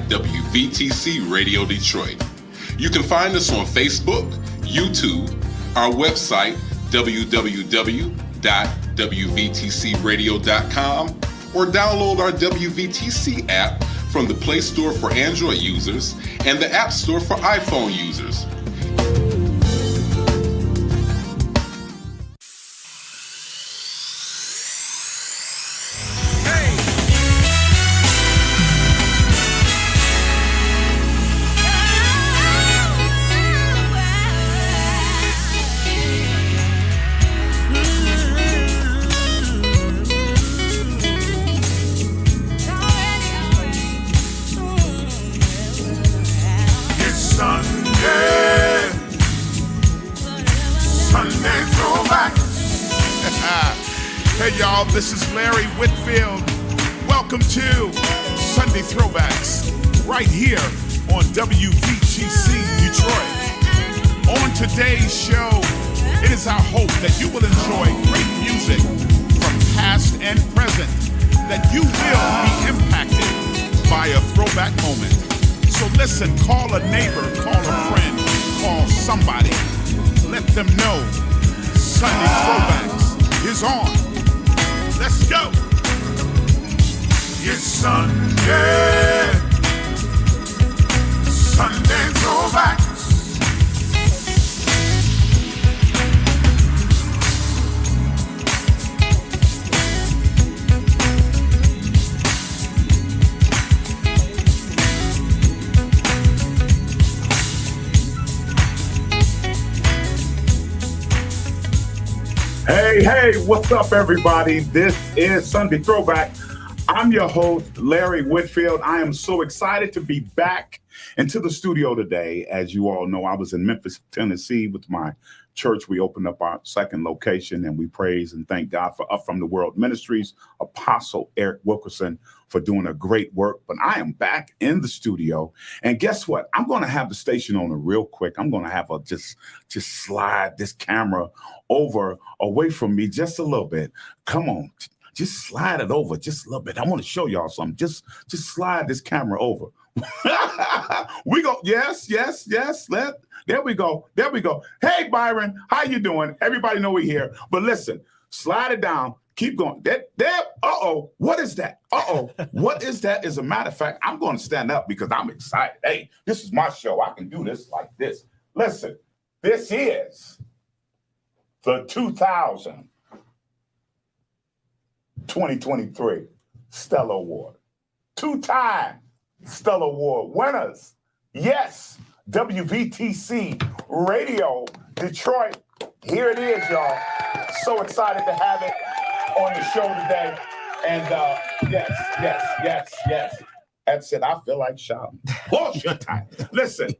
WVTC Radio Detroit. You can find us on Facebook, YouTube, our website, www.wvtcradio.com, or download our WVTC app from the Play Store for Android users and the App Store for iPhone users. Hey y'all, this is Larry Whitfield. Welcome to Sunday Throwbacks right here on WVTC Detroit. On today's show, it is our hope that you will enjoy great music from past and present, that you will be impacted by a throwback moment. So listen, call a neighbor, call a friend, call somebody. Let them know Sunday Throwbacks is on. Let's go. It's Sunday. Sunday Throwbacks. Hey, what's up, everybody? This is Sunday Throwback. I'm your host, Larry Whitfield. I am so excited to be back into the studio today. As you all know, I was in Memphis, Tennessee with my church. We opened up our second location, and we praise and thank God for Up From the World Ministries, Apostle Eric Wilkerson, for doing a great work. But I am back in the studio, and guess what? I'm going to have the station owner real quick. I'm going to have her just slide this camera over away from me just a little bit. Come on, just slide it over just a little bit. I want to show y'all something. Just slide this camera over. We go. Yes. There we go. Hey, Byron, how you doing? Everybody know we're here. But listen, slide it down. Keep going. What is that? What is that? As a matter of fact, I'm going to stand up because I'm excited. Hey, this is my show. I can do this like this. Listen, this is the 2023 Stellar Award. Two-time Stellar Award winners. Yes, WVTC Radio Detroit. Here it is, y'all. So excited to have it on the show today. And yes. That's it. I feel like shouting. Bullshit time. Listen,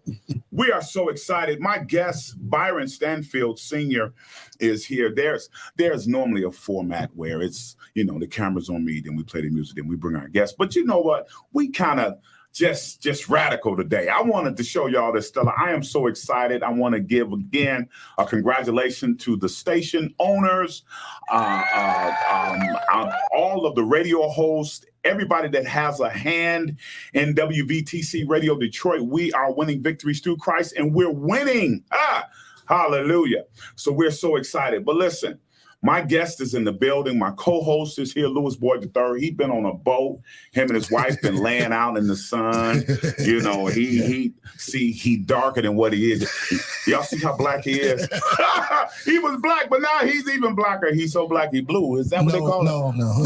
we are so excited. My guest, Byron Stanfield Sr., is here. There's normally a format where it's, the camera's on me, then we play the music, then we bring our guests. But you know what? We kind of just radical today. I wanted to show y'all this, Stella. I am so excited. I want to give again a congratulations to the station owners, all of the radio hosts, everybody that has a hand in WVTC Radio Detroit. We are winning victories through Christ, and we're winning. Hallelujah. So we're so excited. But listen, my guest is in the building. My co-host is here, Louis Boyd III. He's been on a boat. Him and his wife been laying out in the sun. He darker than what he is. Y'all see how black he is? He was black, but now he's even blacker. He's so black he blue. Is that what they call it? No.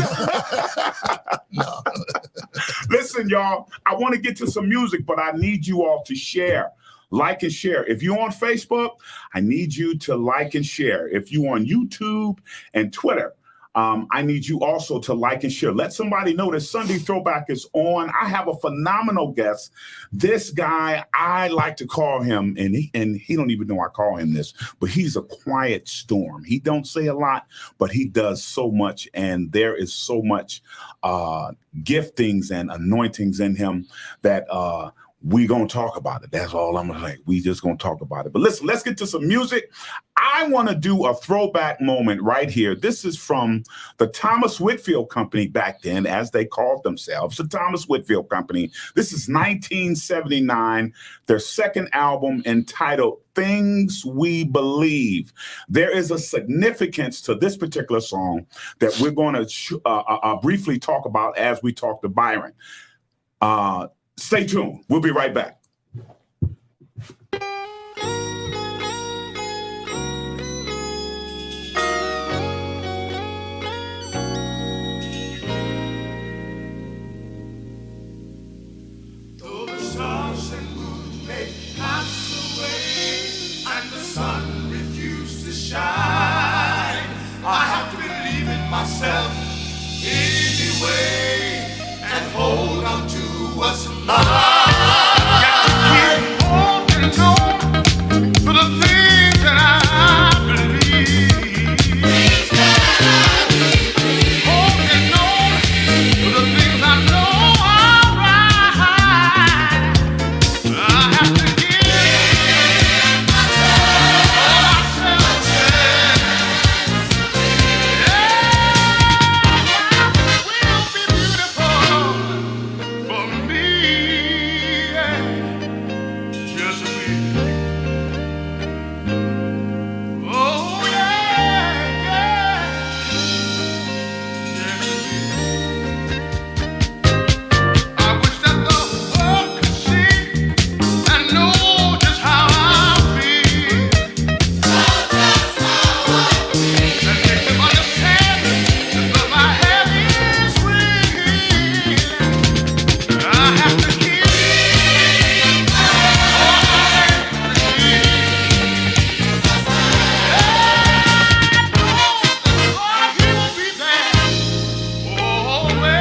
Listen, y'all, I want to get to some music, but I need you all to share. Like and share. If you're on Facebook, I need you to like and share. If you're on YouTube and Twitter, I need you also to like and share. Let somebody know that Sunday Throwback is on. I have a phenomenal guest. This guy, I like to call him, and he don't even know I call him this, but he's a quiet storm. He don't say a lot, but he does so much, and there is so much giftings and anointings in him that we gonna talk about it. That's all I'm gonna say. We just gonna talk about it. But listen, let's get to some music. I want to do a throwback moment right here. This is from the Thomas Whitfield Company back then, as they called themselves, the Thomas Whitfield Company. This is 1979, their second album entitled Things We Believe. There is a significance to this particular song that we're going to briefly talk about as we talk to Byron. Stay tuned. We'll be right back. Though the stars and moon may pass away and the sun refuse to shine, I have to believe in myself anyway and hold on to what's mine. Got to keep holding on to the things that I believe. Holding on to the things I know are right. I have to give myself a chance. Yeah, will be beautiful for me. Yeah. Just me. Oh yeah, yeah. Just me. I wish that the world could see and know just how I feel. And make them understand that my head is real. I have to keep he will be there always.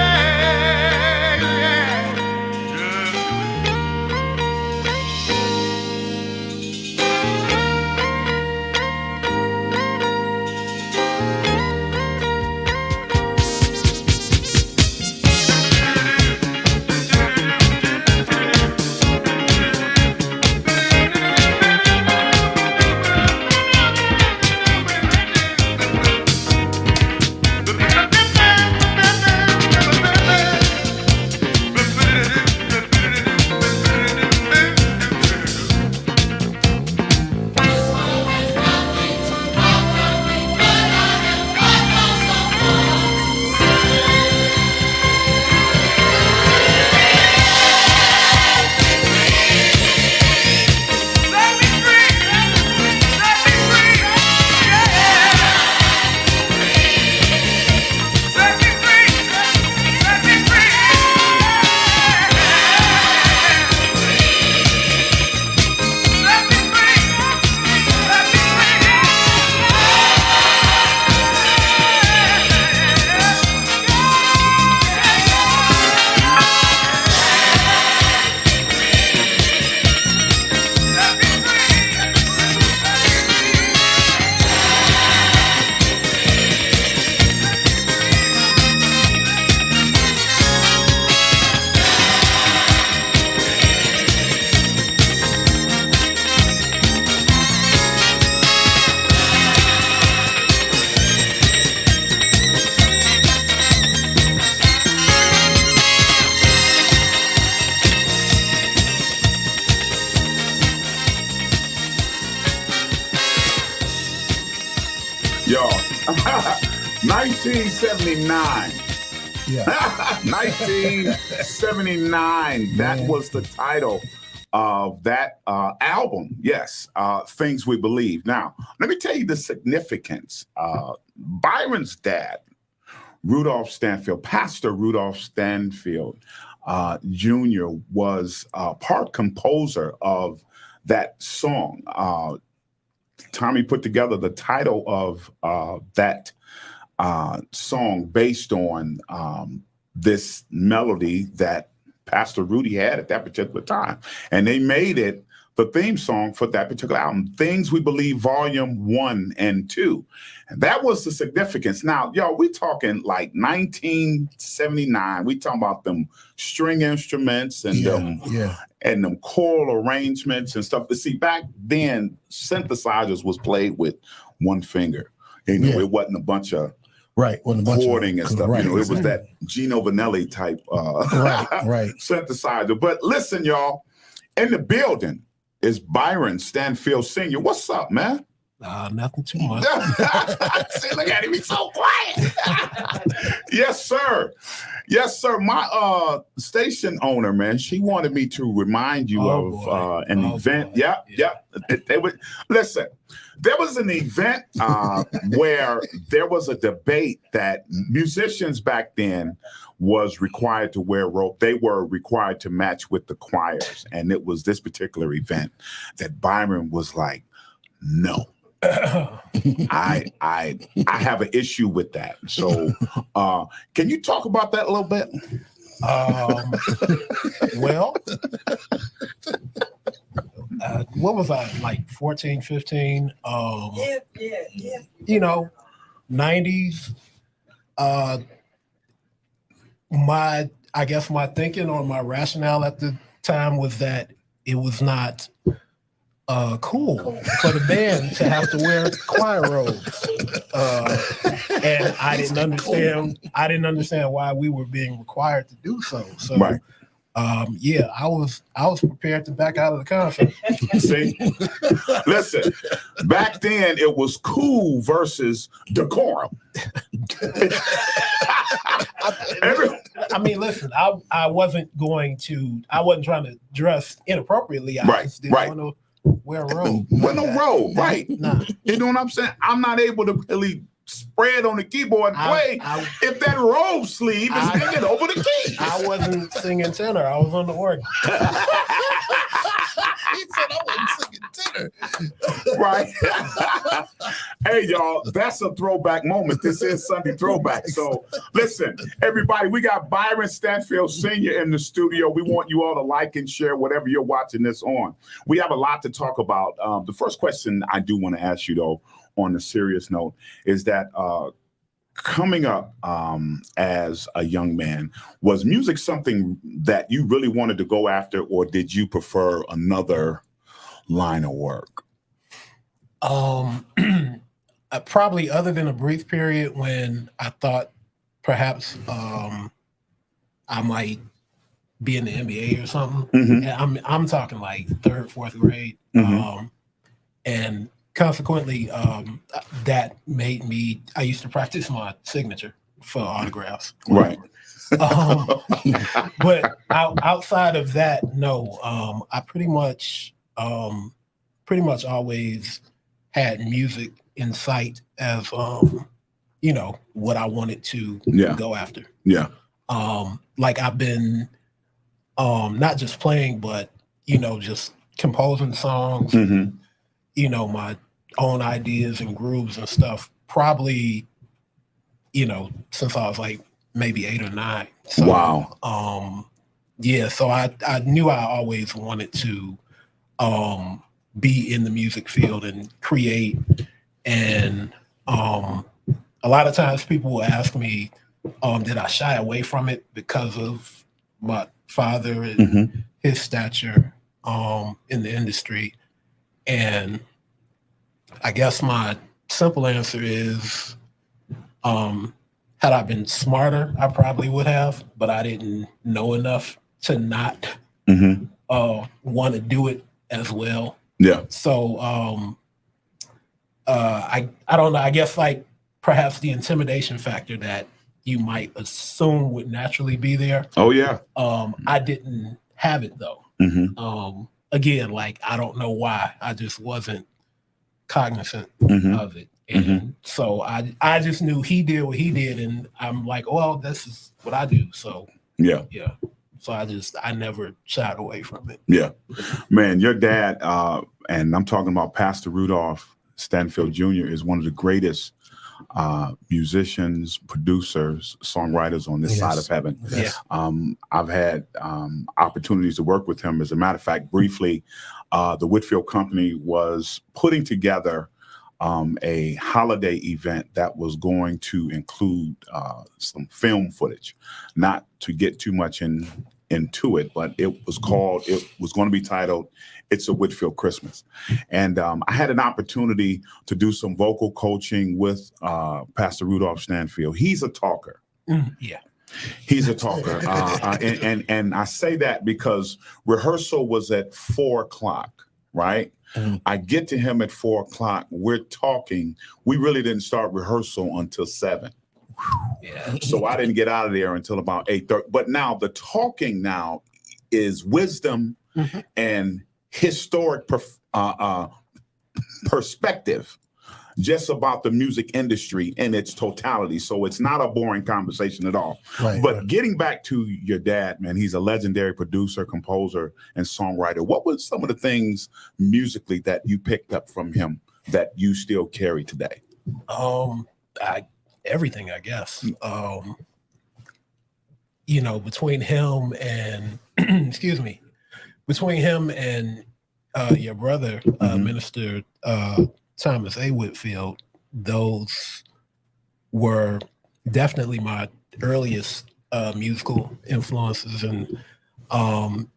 Y'all, 1979. Yeah. 1979. That was the title of that album. Yes, Things We Believe. Now, let me tell you the significance. Byron's dad, Rudolph Stanfield, Pastor Rudolph Stanfield Jr. was part composer of that song. Tommy put together the title of that song based on this melody that Pastor Rudy had at that particular time. And they made it the theme song for that particular album, Things We Believe Volume 1 and 2. And that was the significance. Now, y'all, we talking like 1979. We talking about them string instruments and them choral arrangements and stuff. But see, back then, synthesizers was played with one finger. You know, it wasn't a bunch of chording and stuff. Right, you know, it was that Gino Vanelli type synthesizer. But listen, y'all, in the building is Byron Stanfield Sr. What's up, man? Nothing too much. See, look at him. He's so quiet. Yes, sir. Yes, sir. My station owner, man, she wanted me to remind you of an event. Boy. Listen, there was an event where there was a debate that musicians back then was required to wear rope. They were required to match with the choirs. And it was this particular event that Byron was like, no. I have an issue with that. So can you talk about that a little bit? Well, what was I, like 14, 15? You know, 90s. I guess my thinking or my rationale at the time was that it was not cool for the band to have to wear choir robes, and I didn't understand why we were being required to do so. So, I was prepared to back out of the concert. See, listen, back then it was cool versus decorum. I mean, listen, I wasn't trying to dress inappropriately. I just didn't want to wear a robe. Wear no robe, right? Nah. You know what I'm saying? I'm not able to really spread on the keyboard and play if that robe sleeve is hanging over the keys. I wasn't singing tenor. I was on the organ. He said I wasn't singing tenor. Right. Hey, y'all, that's a throwback moment. This is Sunday Throwback. So listen, everybody, we got Byron Stanfield Sr. in the studio. We want you all to like and share whatever you're watching this on. We have a lot to talk about. The first question I do want to ask you, though, on a serious note, is that coming up as a young man, was music something that you really wanted to go after, or did you prefer another line of work? Probably, other than a brief period when I thought perhaps I might be in the NBA or something. Mm-hmm. And I'm talking like third, fourth grade, and consequently, that made me. I used to practice my signature for autographs. Right. But outside of that, no. I pretty much always had music in sight as what I wanted to go after. Yeah. Like I've been not just playing, but just composing songs. Mm-hmm. My own ideas and grooves and stuff. Probably, since I was like maybe 8 or 9. So, wow. So I knew I always wanted to be in the music field and create. And a lot of times people will ask me, did I shy away from it because of my father and his stature in the industry? And I guess my simple answer is, had I been smarter, I probably would have, but I didn't know enough to not want to do it as well. Yeah. So I don't know. I guess like perhaps the intimidation factor that you might assume would naturally be there. Oh yeah. I didn't have it though. Again, like I don't know why. I just wasn't cognizant of it. And so I just knew he did what he did, and I'm like, well, this is what I do. So yeah. So I never shied away from it. Yeah. Man, your dad, and I'm talking about Pastor Rudolph Stanfield Jr., is one of the greatest musicians, producers, songwriters on this side of heaven. Yeah. I've had opportunities to work with him. As a matter of fact, briefly, the Whitfield Company was putting together a holiday event that was going to include some film footage. Not to get too much into it, but it was going to be titled "It's a Whitfield Christmas." And I had an opportunity to do some vocal coaching with Pastor Rudolph Stanfield. He's a talker. Yeah. He's a talker. And I say that because rehearsal was at 4:00, right? I get to him at 4:00. We're talking. We really didn't start rehearsal until 7. Yeah. So I didn't get out of there until about 8:30. But now the talking now is wisdom and historic perspective, just about the music industry in its totality. So it's not a boring conversation at all. Right, but getting back to your dad, man, he's a legendary producer, composer, and songwriter. What were some of the things musically that you picked up from him that you still carry today? Everything, I guess. Between him and excuse me, between him and your brother, Minister Thomas A. Whitfield, those were definitely my earliest musical influences. And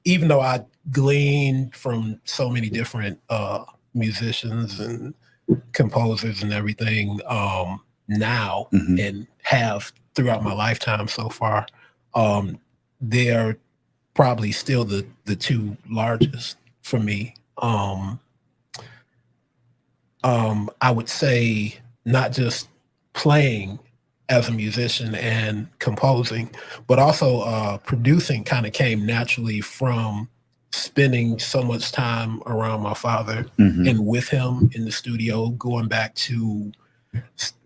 even though I gleaned from so many different musicians and composers and everything now and have throughout my lifetime so far, they're probably still the two largest for me. I would say not just playing as a musician and composing, but also producing kind of came naturally from spending so much time around my father and with him in the studio, going back to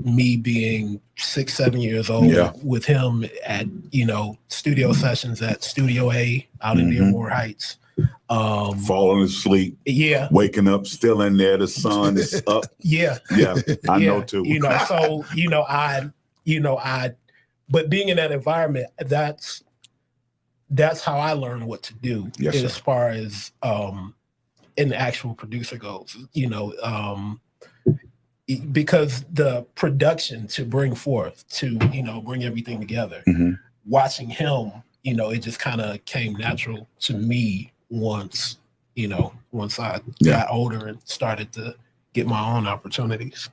me being 6-7 years old with him at, studio sessions at Studio A out in Dearmore Heights. Falling asleep, waking up, still in there. The sun is up. I know too. But being in that environment, that's how I learned what to do as far as in the actual producer goes. Because the production to bring forth, to bring everything together, watching him, it just kind of came natural to me once I got older and started to get my own opportunities.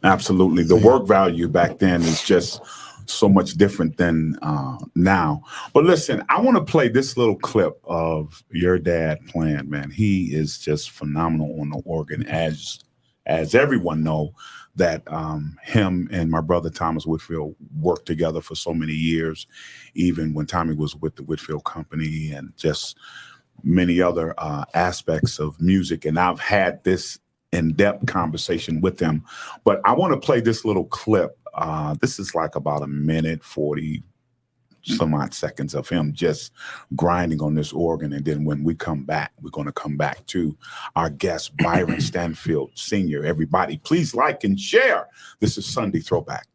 Absolutely. The work value back then is just so much different than now. But listen, I want to play this little clip of your dad playing, man. He is just phenomenal on the organ, as everyone know that him and my brother Thomas Whitfield worked together for so many years, even when Tommy was with the Whitfield Company and just many other aspects of music. And I've had this in-depth conversation with him, but I want to play this little clip. This is like about 1:40 some odd seconds of him just grinding on this organ. And then when we come back, we're going to come back to our guest, Byron Stanfield Sr. Everybody, please like and share. This is Sunday Throwback.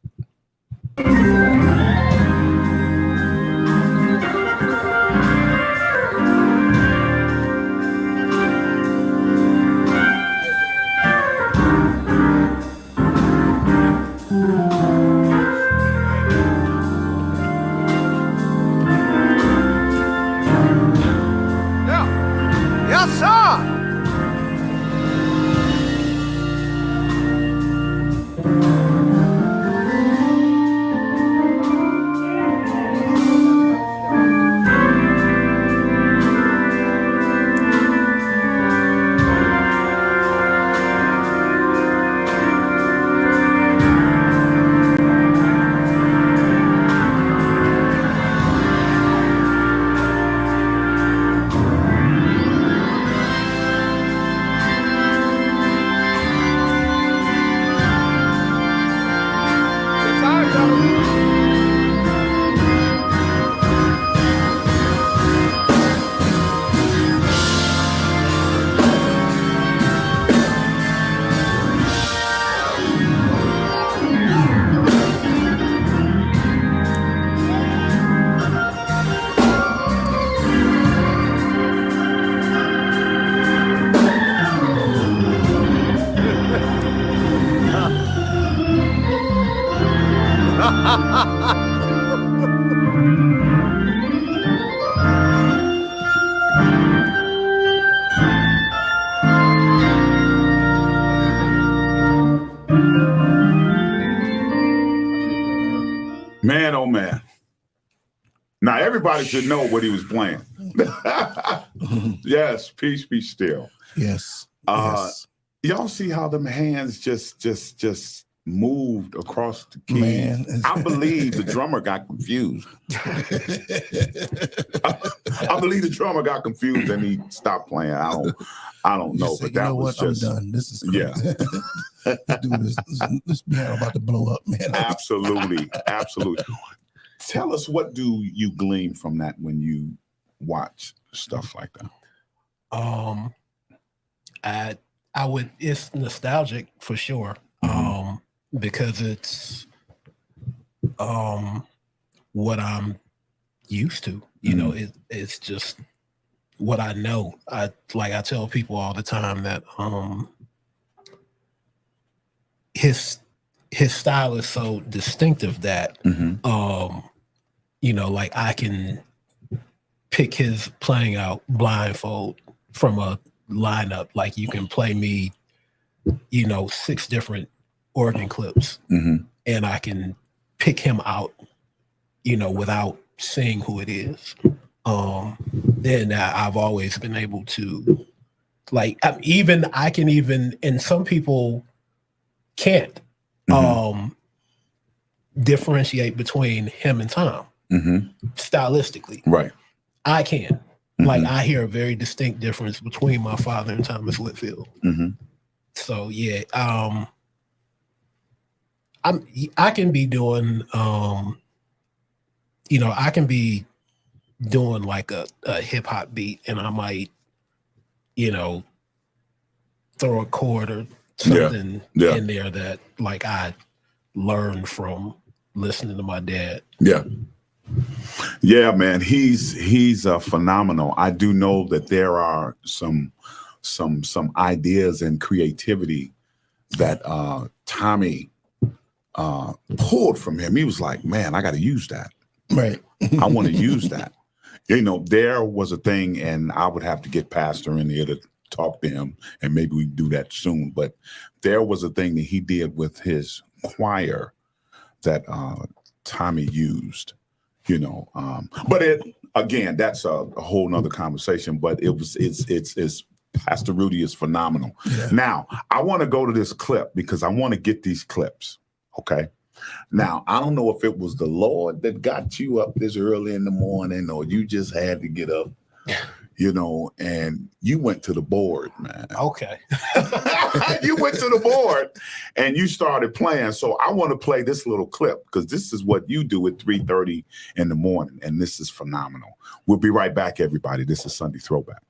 Man, oh man. Now everybody should know what he was playing. Yes, peace be still. Yes. Yes. Y'all see how them hands just moved across the keys? Man. I believe the drummer got confused. I believe the drummer got confused and he stopped playing. I don't know, Said, but that was just I'm done. This is crazy. Yeah. Let's do this. This piano about to blow up, man. Absolutely. Tell us, what do you glean from that when you watch stuff like that? I would, it's nostalgic for sure. Because it's what I'm used to. You know, it's just what I know. I tell people all the time that his style is so distinctive that you know, like I can pick his playing out blindfold from a lineup. Like you can play me, you know, 6 different organ clips and I can pick him out, you know, without seeing who it is. And I've always been able to, like, I can even, and some people can't differentiate between him and Tom stylistically. Right. I can. Like, I hear a very distinct difference between my father and Thomas Whitfield. So yeah, I can be doing, you know, I can be doing like a hip hop beat, and I might, you know, throw a chord or something in there that like I learned from listening to my dad. Yeah, man, he's phenomenal. I do know that there are some ideas and creativity that Tommy pulled from him. He was like, man, I got to use that. Right. I want to use that. You know, there was a thing, and I would have to get Pastor in here to talk to him, and maybe we do that soon. But there was a thing that he did with his choir that Tommy used. You know, but again, that's a whole nother conversation. But it's Pastor Rudy is phenomenal. Yeah. Now, I want to go to this clip because I want to get these clips. Okay. Now, I don't know if it was the Lord that got you up this early in the morning, or you just had to get up, you know, and you went to the board, man. Okay. You went to the board and you started playing. So I want to play this little clip because this is what you do at 3:30 in the morning. And this is phenomenal. We'll be right back, everybody. This is Sunday Throwback.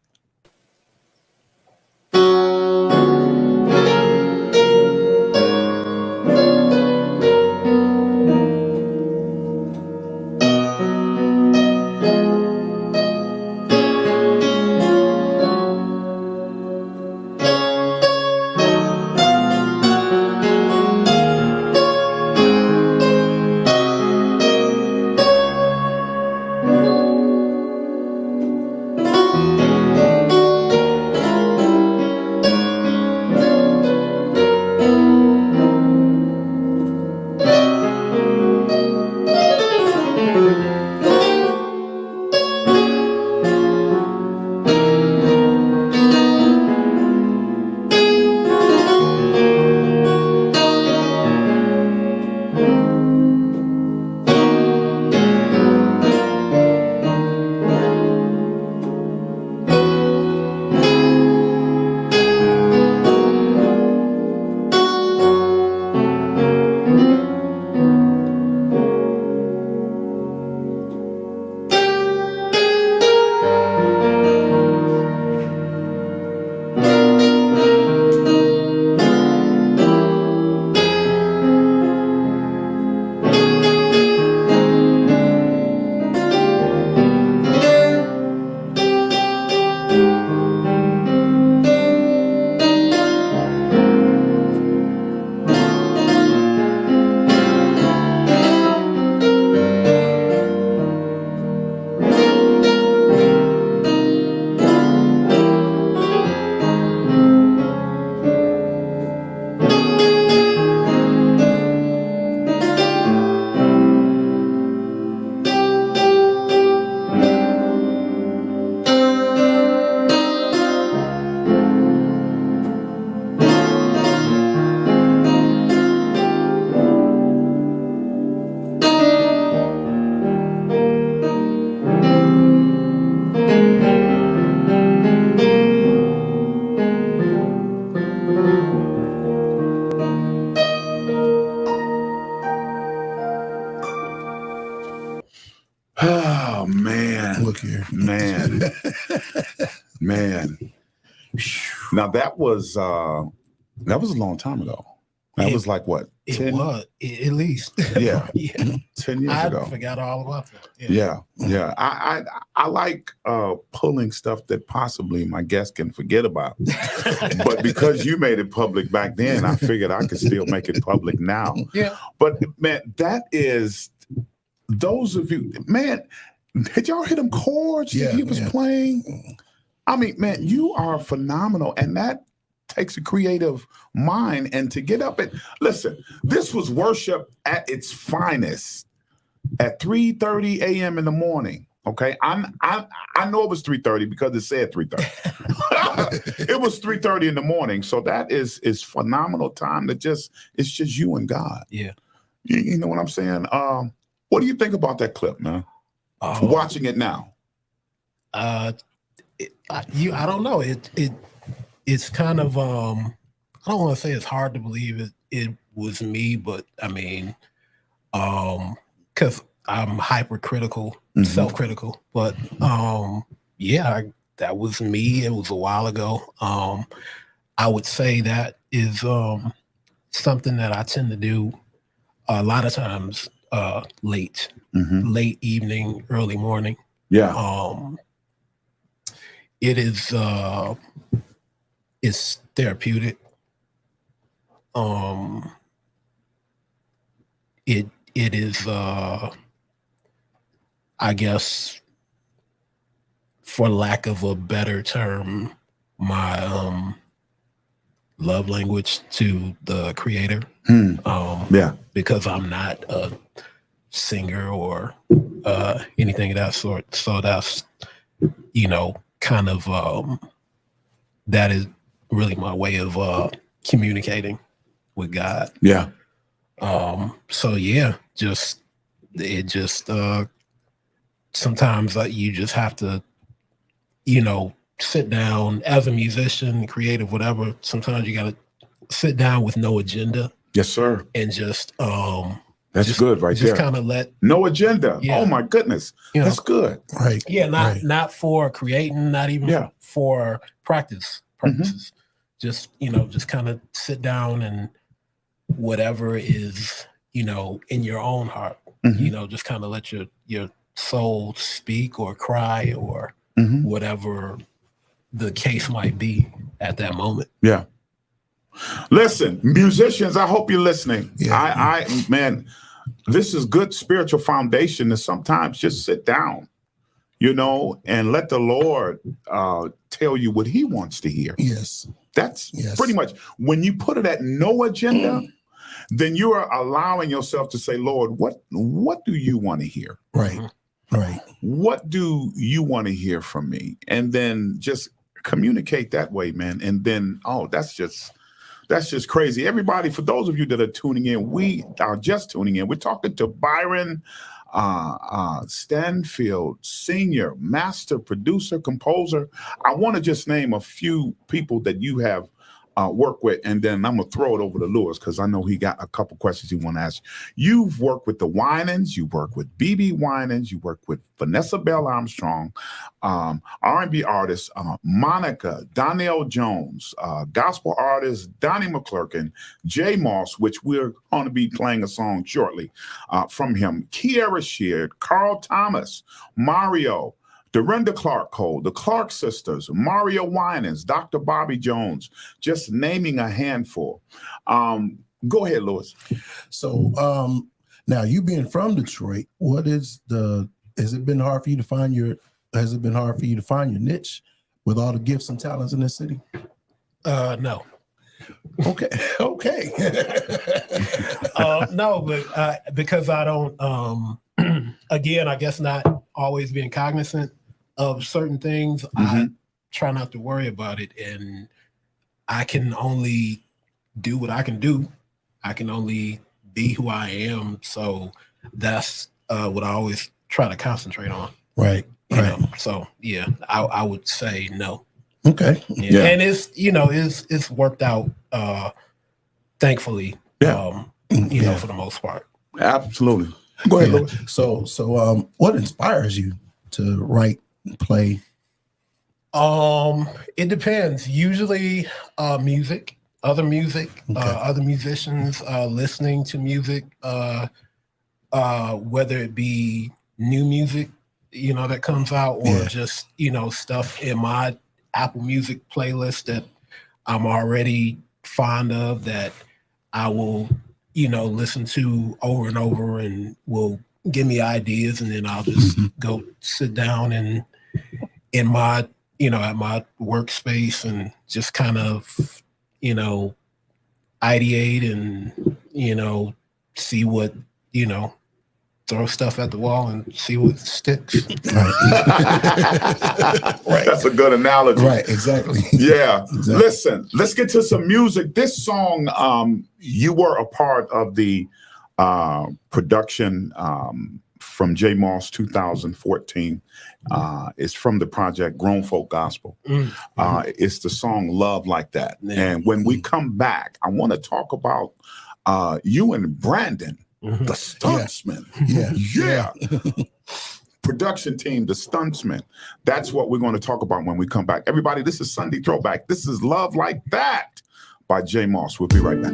look here. Man. Man. Now that was a long time ago. That was like what? It 10? was at least. Yeah. Yeah. 10 years I ago. forgot all about that. Yeah. I like pulling stuff that possibly my guests can forget about. But because you made it public back then, I figured I could still make it public now. Yeah. But man, that is those of you, man, did y'all hear them chords that he was playing? I mean, man, you are phenomenal. And that takes a creative mind. And to get up and listen, this was worship at its finest at 3:30 a.m. in the morning. Okay. I know it was 3:30 because it said 3:30. It was 3:30 in the morning. So that is phenomenal time to it's just you and God. Yeah. You know what I'm saying? What do you think about that clip, man? Watching it now. I don't know. It's kind of I don't want to say it's hard to believe it was me, but I mean, because I'm hypercritical, self-critical. But yeah, that was me. It was a while ago. I would say that is something that I tend to do a lot of times late evening, early morning. Yeah. It is it's therapeutic. It is I guess, for lack of a better term, my love language to the creator. Yeah. Because I'm not a singer or anything of that sort. So that's, kind of that is really my way of communicating with God. Yeah. So yeah, sometimes you just have to, sit down as a musician, creative, whatever. Sometimes you got to sit down with no agenda. Yes, sir. And just that's good right there. Just kind of let no agenda. Yeah. Oh my goodness. That's good. Right. Yeah, not for creating, not even for purposes. Just, just kind of sit down and whatever is, in your own heart, just kind of let your soul speak or cry or whatever the case might be at that moment. Yeah. Listen, musicians, I hope you're listening. Yeah. Man, this is good spiritual foundation to sometimes just sit down, and let the Lord tell you what he wants to hear. Yes. That's pretty much when you put it at no agenda, then you are allowing yourself to say, Lord, what do you want to hear? Right. Right. What do you want to hear from me? And then just communicate that way, man. And then, that's just crazy. Everybody, for those of you that are tuning in, we are just tuning in. We're talking to Byron Stanfield, senior master producer, composer. I want to just name a few people that you have worked with, and then I'm gonna throw it over to Lewis because I know he got a couple questions he want to ask. You've worked with the Winans, you worked with BB Winans, you worked with Vanessa Bell Armstrong, R&B artist Monica, Donnell Jones, gospel artist Donnie McClurkin, Jay Moss, which we're going to be playing a song shortly from him, Kiara Sheard, Carl Thomas, Mario, Dorinda Clark Cole, the Clark sisters, Mario Winans, Dr. Bobby Jones, just naming a handful. Go ahead, Lewis. So now you being from Detroit, has it been hard for you to find your niche with all the gifts and talents in this city? No. Okay. No, but because I don't again, I guess not always being cognizant of certain things, I try not to worry about it, and I can only do what I can do. I can only be who I am. So that's what I always try to concentrate on. Right. So yeah, I would say no. Okay. Yeah. And it's worked out thankfully. For the most part. Absolutely. Go ahead, Lewis. So what inspires you to write and play? It depends. Usually, music, other musicians, listening to music, whether it be new music, that comes out, or just, stuff in my Apple Music playlist that I'm already fond of that I will, listen to over and over and will give me ideas. And then I'll just go sit down and in my, at my workspace and just kind of, ideate and, see what, throw stuff at the wall and see what sticks. Right. That's a good analogy. Right, exactly. Yeah. Exactly. Listen, let's get to some music. This song, you were a part of the production from J. Moss 2014. It's from the project Grown Folk Gospel. It's the song Love Like That. And when we come back, I want to talk about you and Brandon, the Stuntsman. Yeah. Production team, the Stuntsman. That's what we're going to talk about when we come back. Everybody, this is Sunday Throwback. This is Love Like That by J. Moss. We'll be right back.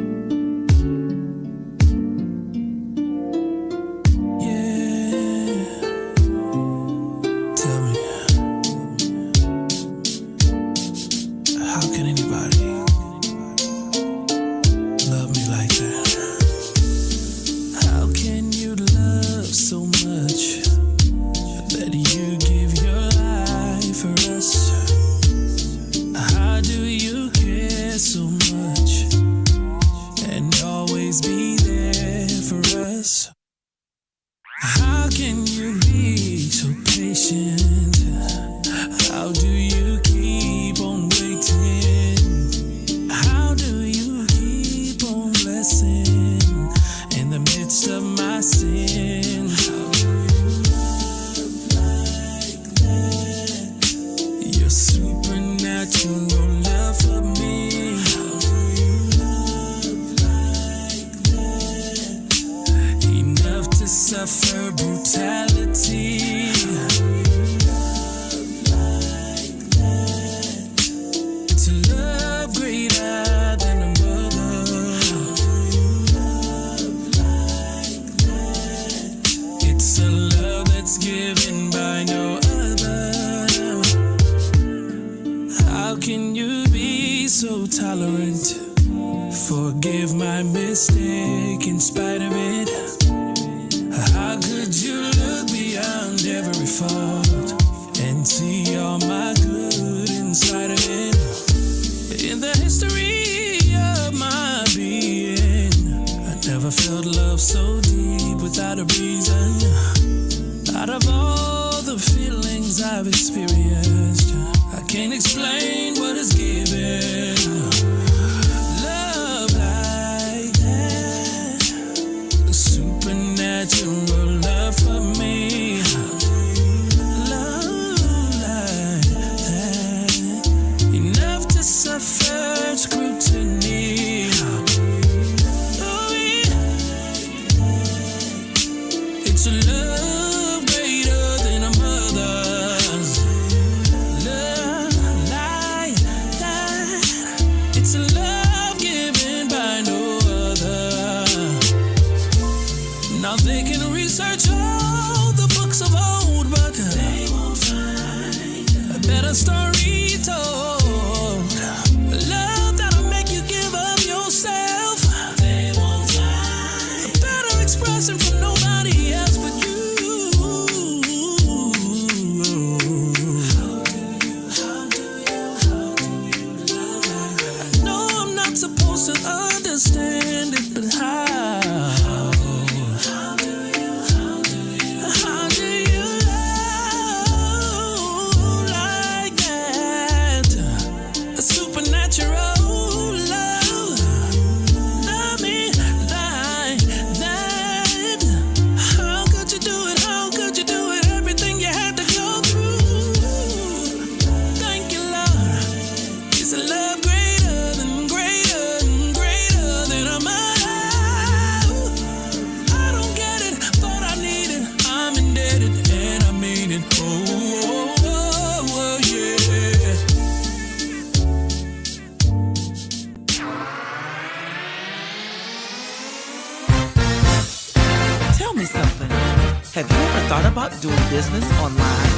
me something. Have you ever thought about doing business online?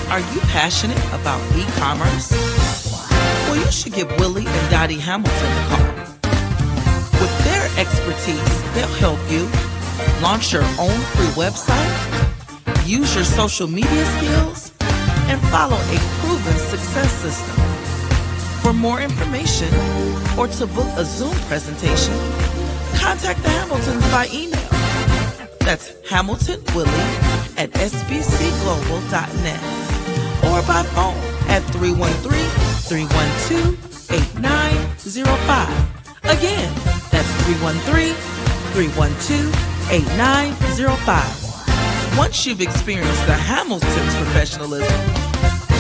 Are you passionate about e-commerce? Well, you should give Willie and Dottie Hamilton a call. With their expertise, they'll help you launch your own free website, use your social media skills, and follow a proven success system. For more information or to book a Zoom presentation, contact the Hamiltons by email. That's hamiltonwillie@sbcglobal.net or by phone at 313-312-8905. Again, that's 313-312-8905. Once you've experienced the Hamilton's professionalism,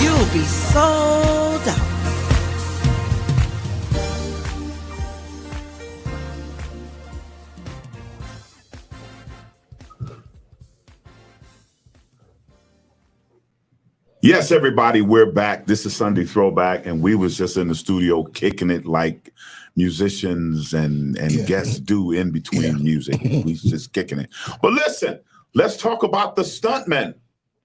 you'll be sold out. Yes, everybody, we're back. This is Sunday Throwback, and we was just in the studio kicking it like musicians and guests do in between music. We was just kicking it. But listen, let's talk about the stuntmen.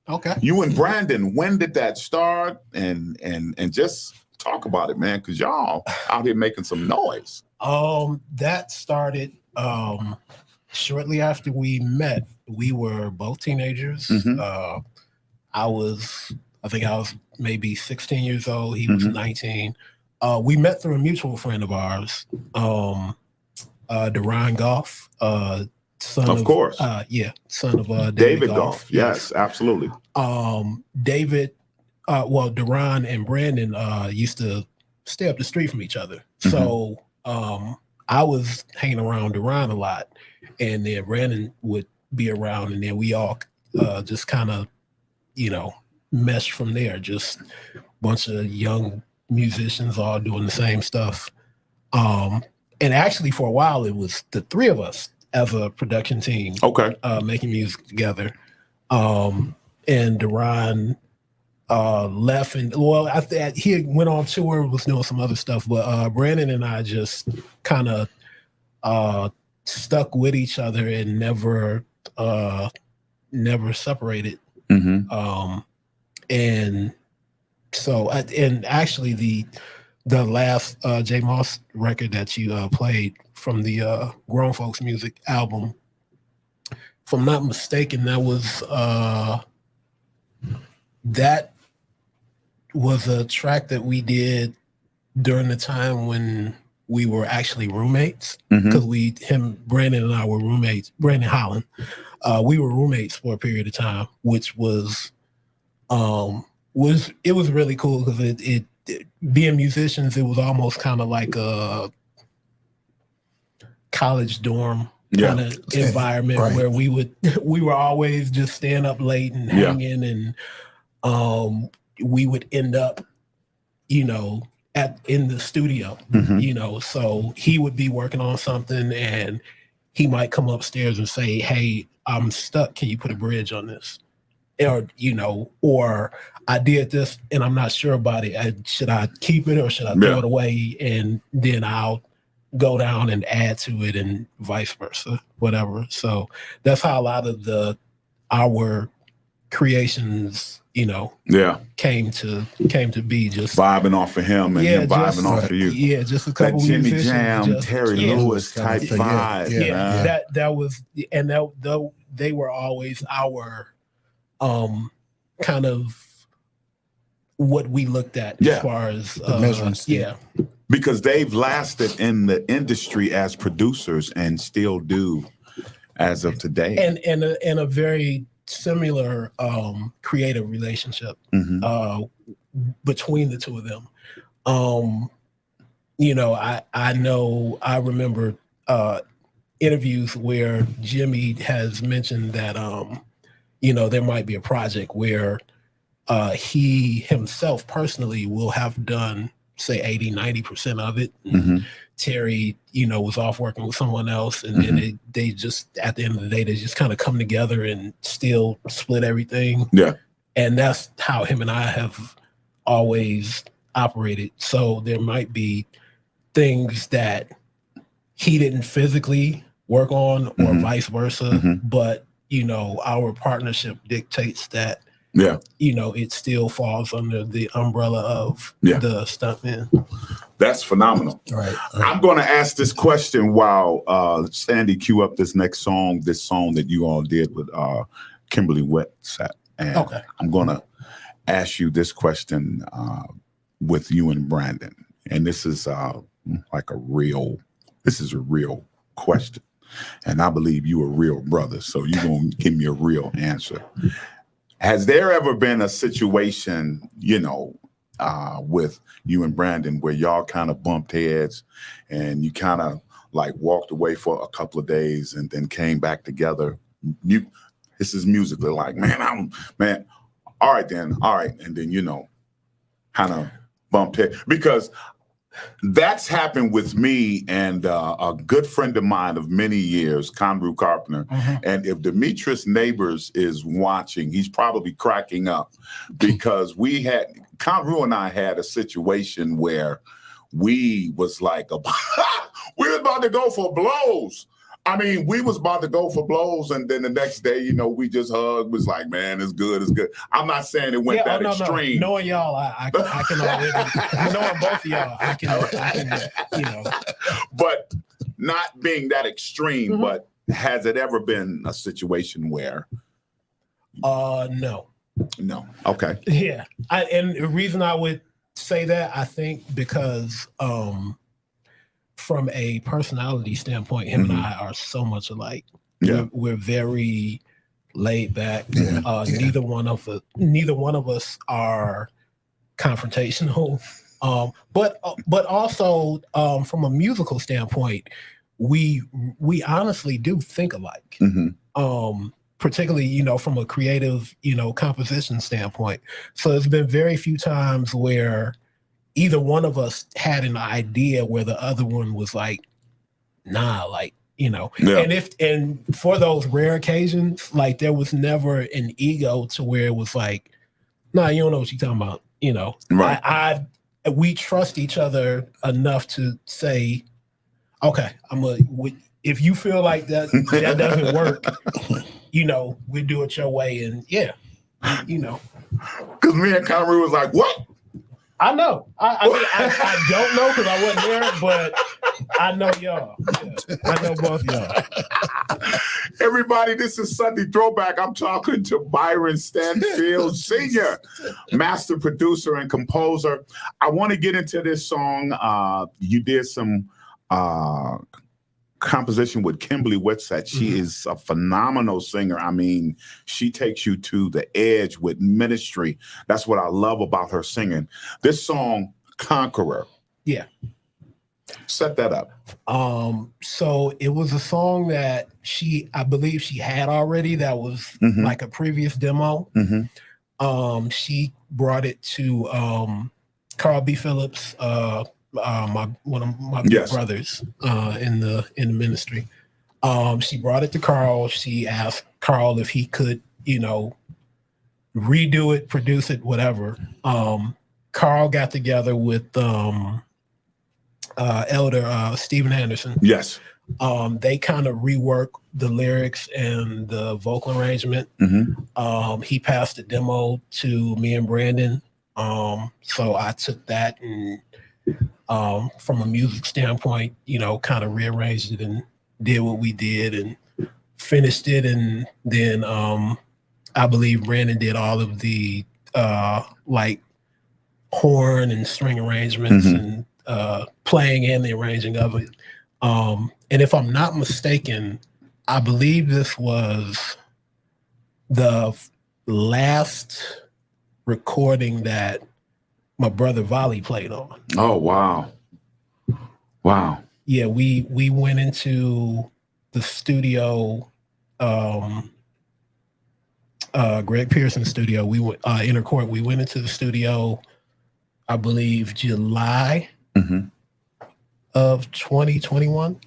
Okay. You and Brandon, when did that start? And just talk about it, man, because y'all out here making some noise. That started shortly after we met. We were both teenagers. I think I was maybe 16 years old. He was 19. We met through a mutual friend of ours, Deron Goff, son of course. Son of David Goff. Yes, absolutely. Deron and Brandon used to stay up the street from each other. So I was hanging around Deron a lot, and then Brandon would be around, and then we all just kind of, meshed from there. Just a bunch of young musicians all doing the same stuff. And actually, for a while, it was the three of us as a production team, making music together. And Deron left, and he went on tour, was doing some other stuff. But Brandon and I just kind of stuck with each other and never separated. And so, and actually, the last J Moss record that you played from the Grown Folks Music album, if I'm not mistaken, that was a track that we did during the time when we were actually roommates, because Brandon and I were roommates. Brandon Holland, we were roommates for a period of time, which was really cool, because it being musicians, it was almost kind of like a college dorm kind of environment, where we were always just staying up late and hanging, and we would end up, in the studio, so he would be working on something and he might come upstairs and say, "Hey, I'm stuck. Can you put a bridge on this?" Or I did this and I'm not sure about it. Should I keep it or should I throw it away? And then I'll go down and add to it, and vice versa, whatever. So that's how a lot of our creations, came to be, just vibing off of him and him vibing off of you. Yeah, just a couple that Jimmy musicians, Jam, Terry Lewis type vibe. That was, and that they were always our kind of what we looked at as far as the measuring stick. Because they've lasted in the industry as producers and still do as of today. And a very similar creative relationship between the two of them. I remember interviews where Jimmy has mentioned that there might be a project where he himself personally will have done, say, 80-90% of it. Terry, was off working with someone else, and then they just, at the end of the day, they just kind of come together and still split everything. And that's how him and I have always operated. So there might be things that he didn't physically work on, or Mhm. vice versa. Mhm. But our partnership dictates that Yeah. it still falls under the umbrella of Yeah. the stuntman. That's phenomenal. Right. I'm going to ask this question while Sandy cue up this next song, this song that you all did with Kimberly Wetsat. And Okay. I'm going to ask you this question with you and Brandon. And this is like a real question. And I believe you a real brother. So you're going to give me a real answer. Has there ever been a situation, with you and Brandon where y'all kind of bumped heads and you kind of like walked away for a couple of days and then came back together? This is musically like, man, all right. And then, kind of bumped head, because that's happened with me and a good friend of mine of many years, Conru Carpenter. And if Demetrius Neighbors is watching, he's probably cracking up, because Conru and I had a situation where we was like, we was about to go for blows. I mean, we was about to go for blows, and then the next day, we just hugged. Was like, man, it's good, it's good. I'm not saying it went that extreme. No. Knowing y'all, I can already. Knowing both of y'all, I can. But not being that extreme. But has it ever been a situation where? No. No. Okay. Yeah, and the reason I would say that, I think, because from a personality standpoint, him and I are so much alike. Yeah. We're very laid back. Yeah. Neither one of us are confrontational. But also from a musical standpoint, we honestly do think alike. Particularly, from a creative, composition standpoint. So it's been very few times where either one of us had an idea where the other one was like, nah, like, Yeah. And for those rare occasions, like, there was never an ego to where it was like, nah, you don't know what you're talking about. Right. We trust each other enough to say, okay, if you feel like that doesn't work, we do it your way. And because me and Conry was like, what? I know. I mean, I don't know because I wasn't there, but I know y'all. Yeah, I know both y'all. Everybody, this is Sunday Throwback. I'm talking to Byron Stanfield, Sr., master producer and composer. I want to get into this song. You did some composition with Kimberly Wetsat. She is a phenomenal singer. I mean, she takes you to the edge with ministry. That's what I love about her singing. This song, Conqueror. Yeah. Set that up. So it was a song that I believe she had already. That was like a previous demo. She brought it to Carl B. Phillips, one of my big brothers in the ministry. She brought it to Carl. She asked Carl if he could, redo it, produce it, whatever. Carl got together with Elder Stephen Anderson. Yes. They kind of reworked the lyrics and the vocal arrangement. He passed the demo to me and Brandon. So I took that and from a music standpoint, kind of rearranged it and did what we did and finished it. And then I believe Brandon did all of the like horn and string arrangements and playing and the arranging of it. And if I'm not mistaken, I believe this was the last recording that my brother Volley played on. Oh, wow. Wow. Yeah, we went into the studio, Greg Pearson's studio. We went Inner Court. We went into the studio, I believe, July of 2021.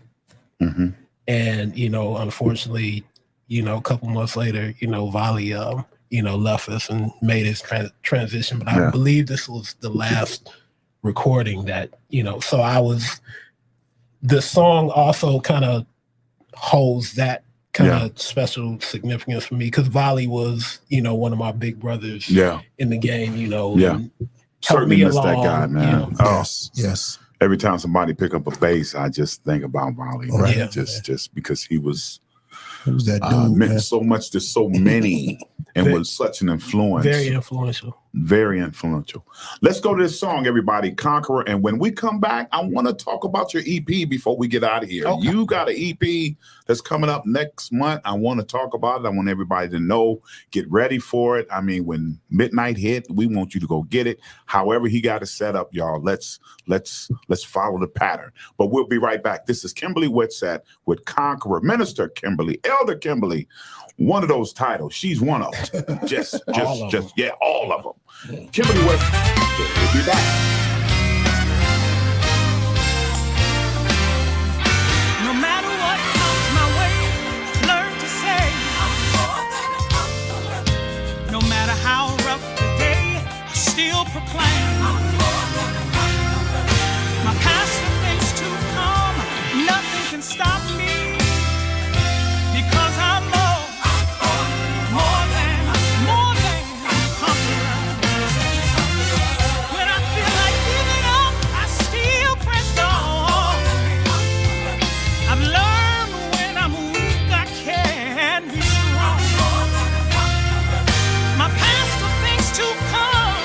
And, unfortunately, a couple months later, Volley, left us and made his transition. But I believe this was the last recording that, so the song also kind of holds that kind of special significance for me because Volley was, one of my big brothers in the game, and certainly miss that guy, man. Yes. Every time somebody pick up a bass, I just think about Volley, Right. man. Just because he was that dude, meant so much to so many and was such an influence. Very influential. Very influential. Let's go to this song, everybody, Conqueror. And when we come back, I want to talk about your EP before we get out of here. Okay. You got an EP that's coming up next month. I want to talk about it. I want everybody to know, get ready for it. I mean, when midnight hit, we want you to go get it. However he got it set up, y'all. Let's follow the pattern. But we'll be right back. This is Kimberly Whitsett with Conqueror. Minister Kimberly, Elder Kimberly. One of those titles. She's one of them. all of them. Kimberly West. We'll be back. No matter what comes my way, learn to say. No matter how rough the day, I still proclaim. My past and things to come, nothing can stop me because I'm more than a conqueror. When I feel like giving up, I still press on. I've learned when I'm weak, I can be strong. My past or things to come,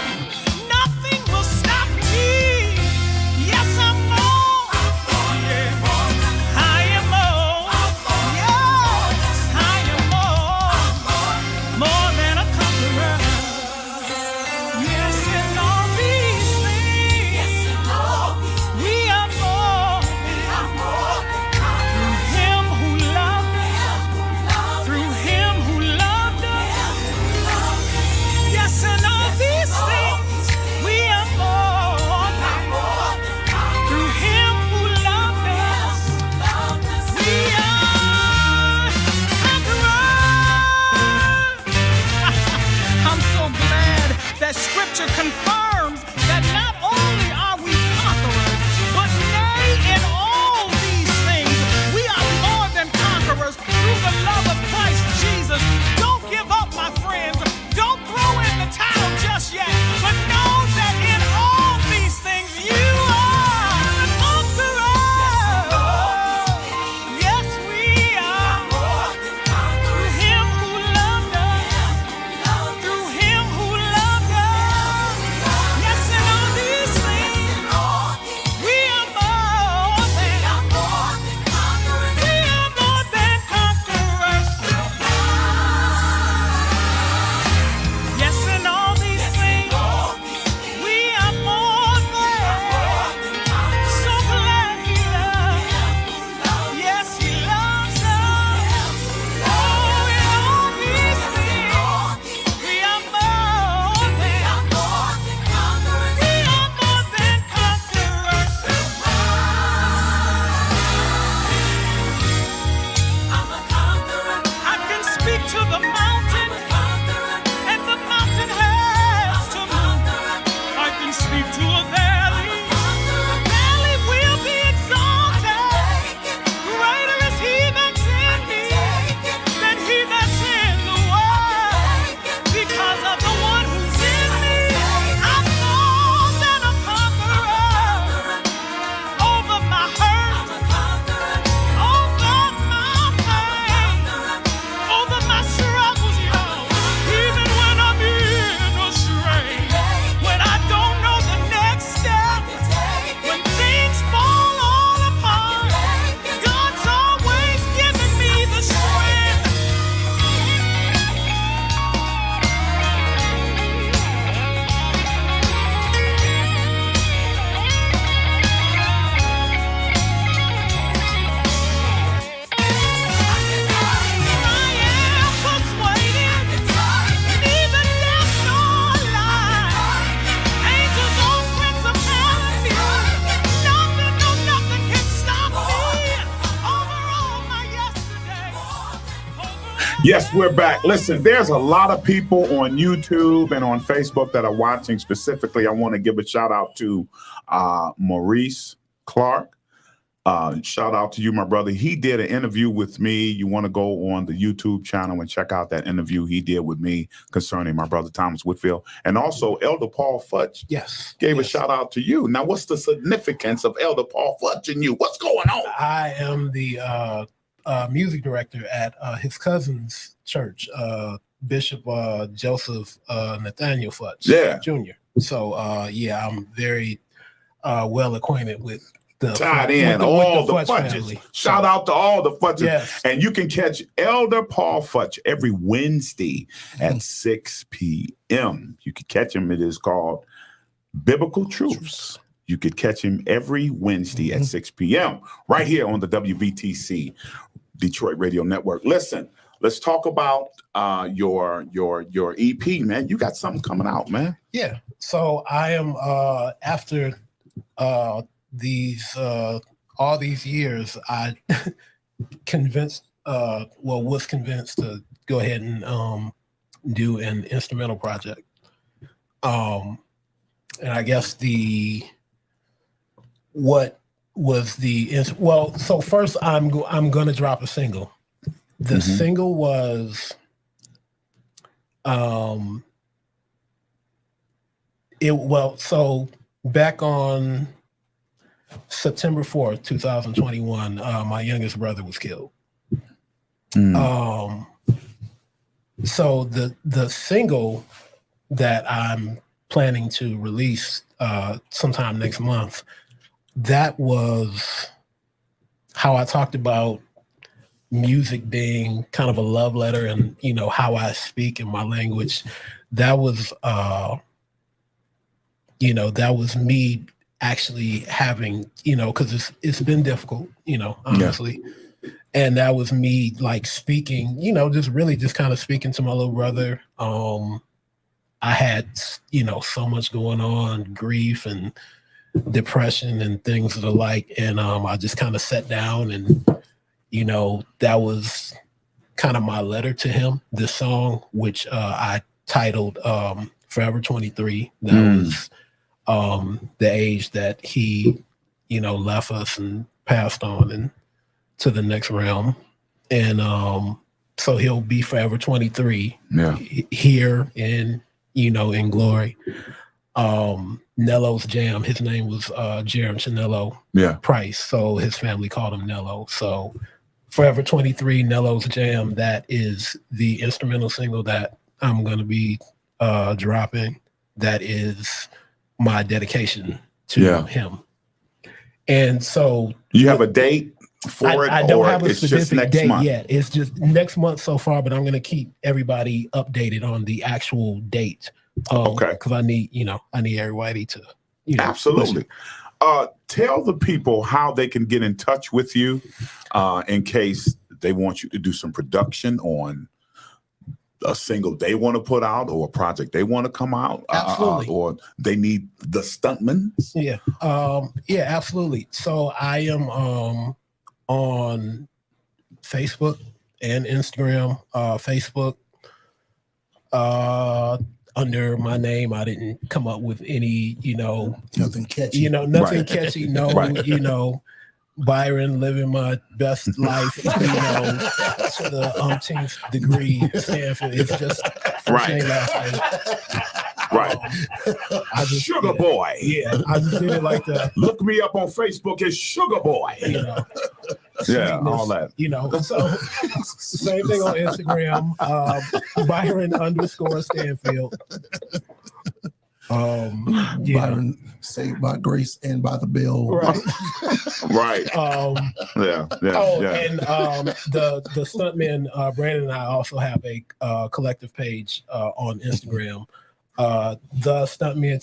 nothing will stop me. Yes, I'm more. Yeah. I am more. Yes, I am more than a conqueror. Yes, in all these things, we are more through Him who loved us. Through Him who loved us. Yes, in all these things, we are more through Him who loved us. We are conquerors. I'm so glad that Scripture confirms that not only are we conquerors, but nay, in all these things, we are more than conquerors through the love of Christ Jesus. Don't give up, my friends. Don't throw in the towel just yet, but know that in all these things, you are a conqueror. Yes, we are. Through Him who loved us. Through Him who loved us. Yes, in all these things, we are more than conquerors. We are more than conquerors. Yes, in all these things, we are more than. So glad He loves. Yes, He loves us. Oh, in all these things, we are more than. We are more than conquerors. I can speak to the mountain, and the mountain has to move. I can speak to a valley, the valley will be exalted. Greater is He that's in me than he that's in the world. Because of the one who's in me, I'm more than a conqueror. Over my hurt, over my pain, over my struggles, y'all. Even when I'm in a strait, when I don't know the next step, when things fall all apart, God's always giving me the strength. I am persuaded, neither death nor life, angels or principalities, nothing can stop me. Over all my yesterday, Yes, we're back. Listen, there's a lot of people on YouTube and on Facebook that are watching. Specifically, I want to give a shout out to Maurice Clark. Shout out to you, my brother. He did an interview with me. You want to go on the YouTube channel and check out that interview he did with me concerning my brother Thomas Whitfield. And also Elder Paul Fudge gave a shout out to you. Now, what's the significance of Elder Paul Fudge and you? What's going on? I am the music director at his cousin's church, Bishop Joseph Nathaniel Fudge Jr. So, I'm very well acquainted with tied in all the Fudges. Family. Shout out to all the Fudges. Yes. And you can catch Elder Paul Fudge every Wednesday at 6 p.m. You can catch him. It is called Biblical Truths. You could catch him every Wednesday at 6 p.m. right here on the WVTC Detroit Radio Network. Listen, let's talk about your EP, man. You got something coming out, man. Yeah. So I am after all these years, I was convinced to go ahead and do an instrumental project. And I guess so first I'm gonna drop a single. The single was so back on September 4th, 2021, my youngest brother was killed. So the single that I'm planning to release sometime next month, that was how I talked about music being kind of a love letter and, how I speak in my language. That was, that was me actually having, because it's been difficult, honestly. Yeah. And that was me like speaking, just kind of speaking to my little brother. I had, so much going on, grief and depression and things of the like. And I just kind of sat down and, that was kind of my letter to him, this song, which I titled Forever 23. That was the age that he, left us and passed on and to the next realm. And so he'll be forever 23 here in, in glory. Nello's Jam, his name was Jaron Chanello Price. So his family called him Nello. So Forever 23, Nello's Jam, that is the instrumental single that I'm going to be dropping. That is my dedication to him. And so you have a date for it? I don't have a it's just specific next date month? yet. It's just next month so far, but I'm going to keep everybody updated on the actual date. Okay. Because I need everybody to, absolutely. Tell the people how they can get in touch with you in case they want you to do some production on a single they want to put out or a project they want to come out, or they need the stuntman. Yeah. Absolutely. So I am on Facebook and Instagram. Facebook under my name. I didn't come up with any, nothing catchy. Nothing catchy. No, Byron, living my best life, to the umpteenth degree. Stanford. It's just first name, last name. I just, Sugar Boy. Yeah, I just did it like that. Look me up on Facebook as Sugar Boy. All that. So same thing on Instagram. Byron _Stanfield. Byron, saved by grace and by the bell. Right. Right. And the stuntman Brandon and I also have a collective page on Instagram. The stuntman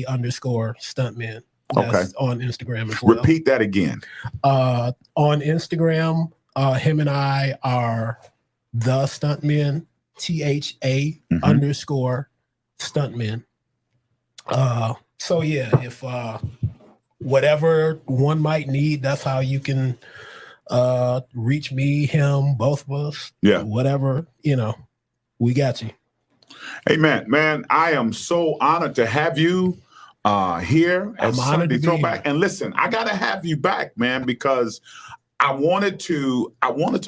THA_stuntman. That's on Instagram as well. Repeat that again. On Instagram, him and I are the stuntman, THA_stuntman. So if whatever one might need, that's how you can reach me, him, both of us. Yeah. Whatever, we got you. Hey man, I am so honored to have you here at I'm honored Sunday to be Throwback. here. And listen, I gotta have you back, man, because I wanted to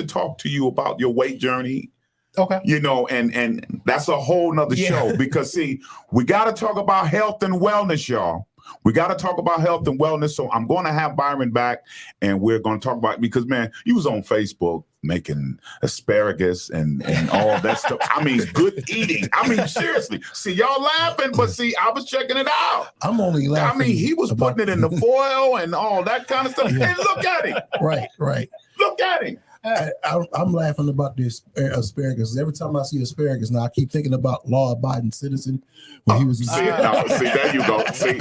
talk to you about your weight journey. Okay. You know, and that's a whole nother show because see, we got to talk about health and wellness, y'all. We got to talk about health and wellness. So I'm going to have Byron back, and we're going to talk about because man, you was on Facebook making asparagus and all that stuff. I mean, good eating. I mean, seriously. See, y'all laughing, but see, I was checking it out. I'm only laughing. I mean, he was putting it in the foil and all that kind of stuff. Hey, look at him. Right. Look at him. I'm laughing about this asparagus. Every time I see asparagus now, I keep thinking about law-abiding citizen when he was. See, there you go. See.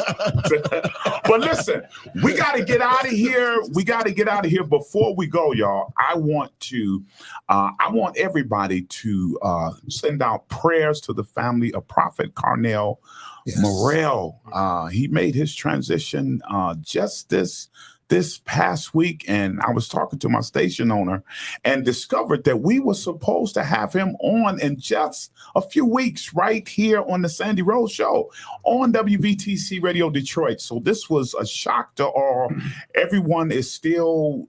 But listen, we got to get out of here. Before we go, y'all. I want everybody to send out prayers to the family of Prophet Carnell Morrell. He made his transition just this past week, and I was talking to my station owner and discovered that we were supposed to have him on in just a few weeks right here on the Sandy Rose Show on WVTC Radio Detroit. So this was a shock to all. Everyone is still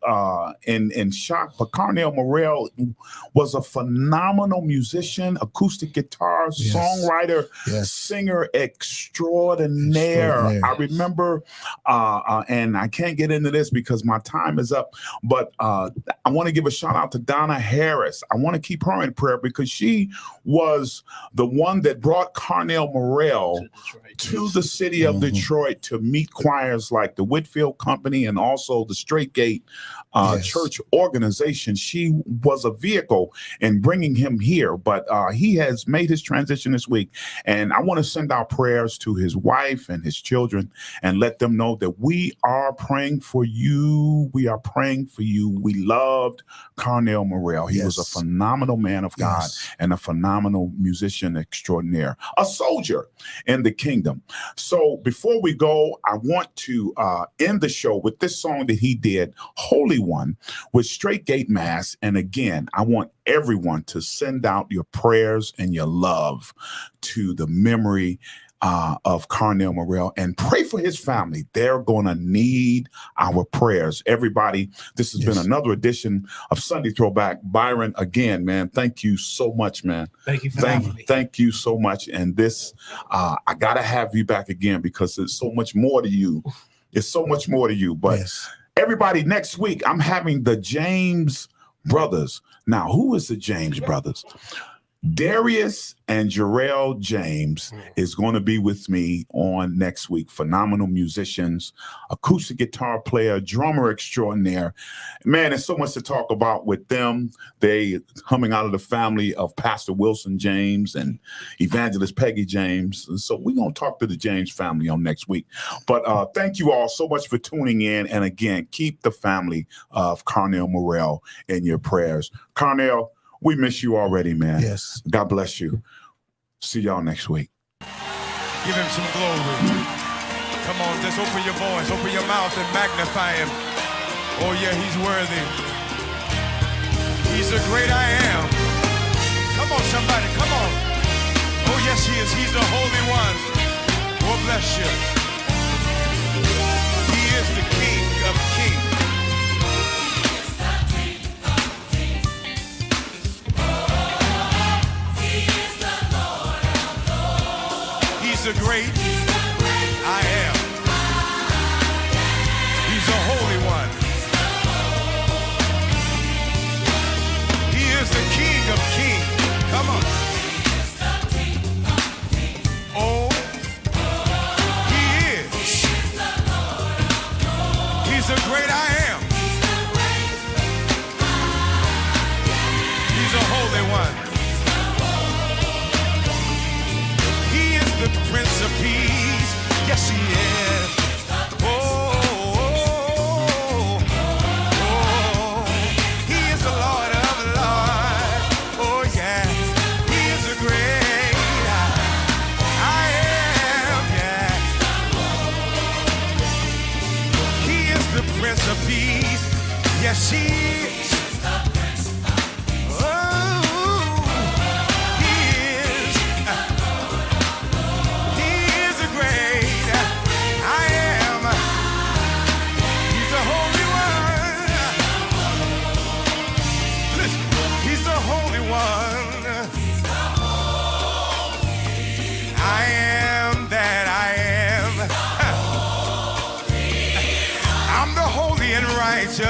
in shock, but Carnell Morrell was a phenomenal musician, acoustic guitar, songwriter, singer extraordinaire. I remember, and I can't get into this because my time is up, but I want to give a shout out to Donna Harris. I want to keep her in prayer because she was the one that brought Carnell Morrell to the city of Detroit to meet choirs like the Whitfield Company and also the Straight Gate church organization. She was a vehicle in bringing him here, but he has made his transition this week. And I want to send out prayers to his wife and his children and let them know that we are praying for you. We are praying for you. We loved Carnell Morrell. He was a phenomenal man of God and a phenomenal musician extraordinaire, a soldier in the kingdom. So before we go, I want to end the show with this song that he did, Holy One, with Straight Gate Mass. And again, I want everyone to send out your prayers and your love to the memory of Carnell Morrell and pray for his family. They're going to need our prayers. Everybody, this has been another edition of Sunday Throwback. Byron, again, man, thank you so much, man. Thank you for having me. Thank you so much. And this, I got to have you back again because there's so much more to you. It's so much more to you. But everybody, next week, I'm having the James brothers. Now, who is the James brothers? Darius and Jarrell James is going to be with me on next week. Phenomenal musicians, acoustic guitar player, drummer extraordinaire. Man, there's so much to talk about with them. They coming out of the family of Pastor Wilson James and Evangelist Peggy James. So we're going to talk to the James family on next week. But thank you all so much for tuning in. And again, keep the family of Carnell Morrell in your prayers. Carnell, we miss you already, man. Yes. God bless you. See y'all next week. Give him some glory. Come on, just open your voice, open your mouth and magnify him. Oh yeah, he's worthy. He's the great I am. Come on, somebody, come on. Oh yes, he is. He's the Holy One. Oh, bless you. He is the King of Kings. He's the great I am. He's the Holy One. He is the King of Kings. Come on. Oh, he is. He's the great I am. He's the Holy One. The Prince of Peace, yes he is. He is the Lord of Lords. Oh yeah, he is the great I am. Yeah, he is the Prince of Peace. Yes he is.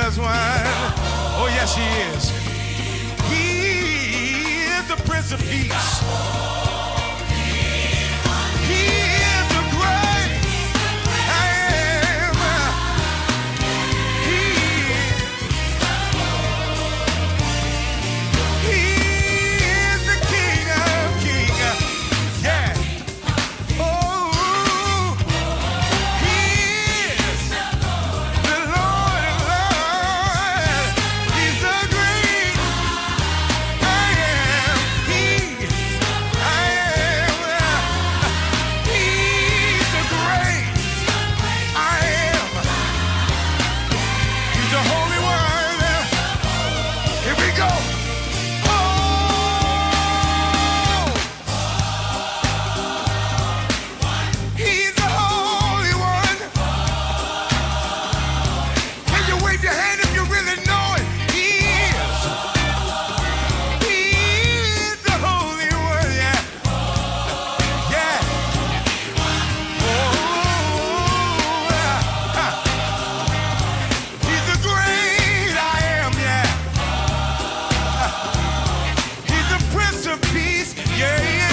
is one. Oh, yes, he is. He is the Prince of Peace. He is the great I am. He is the King of Kings. Yeah. Oh, he is the Lord of Lords. He's the great I am. I am. He's the great I am. He's the Holy One. Here we go. He's the Holy One. Can you wave your hand if you really know it? He is. He is the Holy One, yeah. Yeah. He's the great I am, yeah. He's the Prince of Peace, yeah, yeah.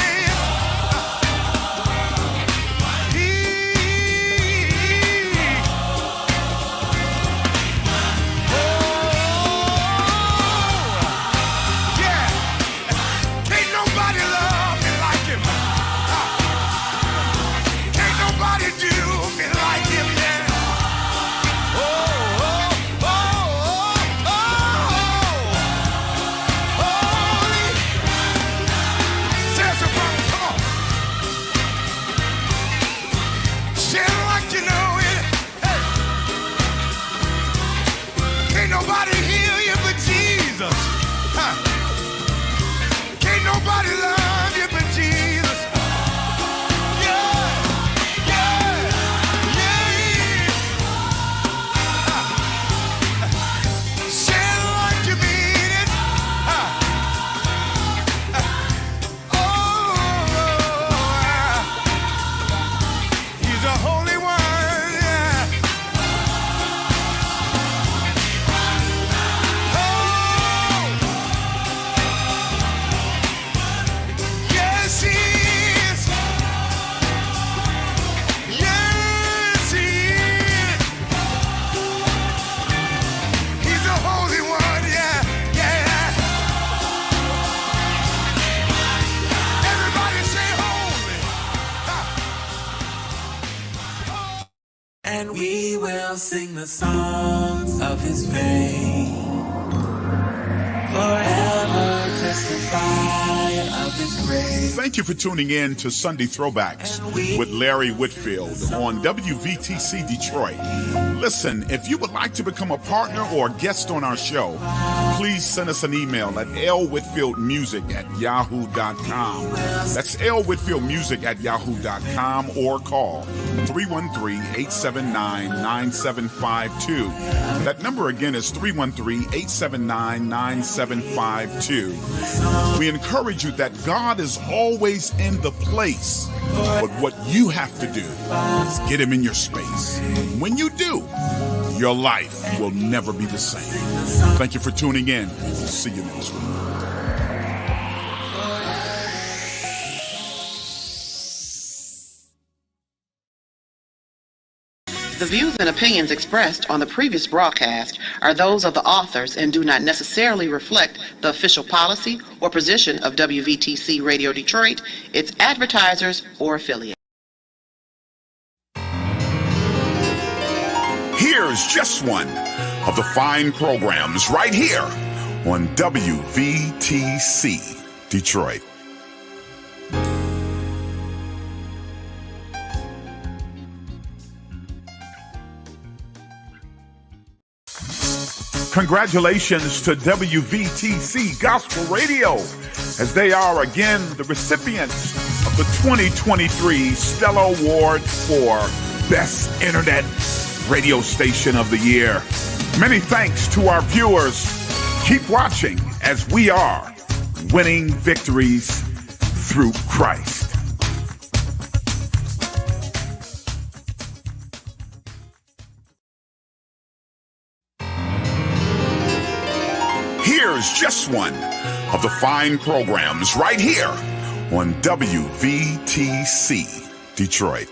Can't nobody love me like him. Can't nobody do me like him, yeah. Holy. Say soprano, come on. Say it like you know it. Hey. Can't nobody heal you but Jesus. Huh. Can't nobody love you but Jesus. Yeah, yeah, yeah. Say it like you mean it. He's a holy one. Yeah. Yes, he is. Yes, he is. He's the Holy One, yeah, yeah. Everybody say holy. And we will sing the songs of his fame. Forever testify of his grace. Thank you for tuning in to Sunday Throwbacks with Larry Whitfield on WVTC Detroit. Listen, if you would like to become a partner or a guest on our show, please send us an email at lwhitfieldmusic@yahoo.com. That's lwhitfieldmusic@yahoo.com or call 313-879-9752. That number again is 313-879-9752. We encourage you that God is always in the place, but what you have to do is get him in your space. When you do, your life will never be the same. Thank you for tuning in. See you next week. The views and opinions expressed on the previous broadcast are those of the authors and do not necessarily reflect the official policy or position of WVTC Radio Detroit, its advertisers, or affiliates. Here's just one of the fine programs right here on WVTC Detroit. Congratulations to WVTC Gospel Radio, as they are again the recipients of the 2023 Stellar Award for Best Internet Radio Station of the Year. Many thanks to our viewers. Keep watching as we are winning victories through Christ. Here's just one of the fine programs right here on WVTC Detroit.